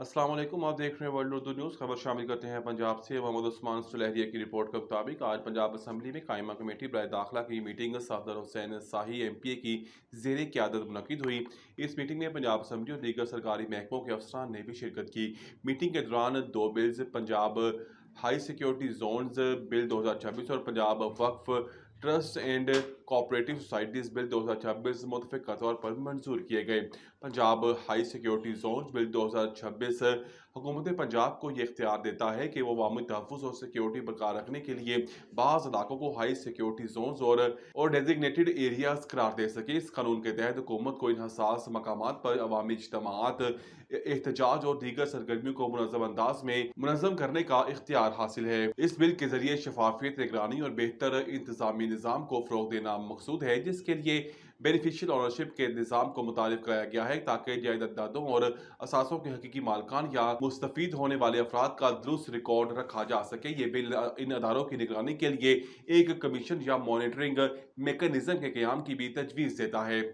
अस्सलाम वालेकुम, आप देख रहे हैं वर्ल्ड उर्दू न्यूज़। खबर शामिल करते हैं पंजाब से। मोहम्मद उस्मान सुलहरिया की रिपोर्ट के मुताबिक आज पंजाब असम्बली में कायमा कमेटी बराए दाखिला की मीटिंग सफदर हुसैन शाही MPA की ज़ेर क़यादत मुनक़िद हुई। इस मीटिंग में पंजाब असम्बली और दीगर सरकारी महकमों के अफसरान ने भी शिरकत की। मीटिंग के दौरान दो bills, Punjab high security zones bill 2026 और पंजाब वक्फ trust and cooperative societies bill 2026 मुतफ़िक़ा तौर पर मंजूर किए गए। Punjab high security zones bill 2026 हुकूमत पंजाब को ये इख्तियार देता है कि वो अवामी तहफ़्फ़ुज़ और सिक्योरिटी बरकरार रखने के लिए बाज़ इलाकों को हाई सिक्योरिटी जोन्स और डेजिग्नेटेड एरियाज़ करार दे सके। इस कानून के तहत हुकूमत को इन हसास मकामात पर अवामी इज्तिमाआत, एहतजाज और दीगर सरगर्मियों को मुनज़्ज़म अंदाज में मुनज़्ज़म करने का इख्तियार हासिल है। इस बिल के जरिए शफाफियत, निगरानी और बेहतर इंतज़ामी निज़ाम को फ़रोग़ देना मकसूद है, जिसके लिए बेनिफिशियल ऑनरशिप के निज़ाम को मुतारिफ कराया गया है ताकि जायदादों और असासों के हकीकी मालकान या मुस्तफ़ीद होने वाले अफराद का दुरुस्त रिकॉर्ड रखा जा सके। ये बिल इन अदारों की निगरानी के लिए एक कमीशन या मॉनिटरिंग मेकनिज़म के क़याम की भी तजवीज़ देता है।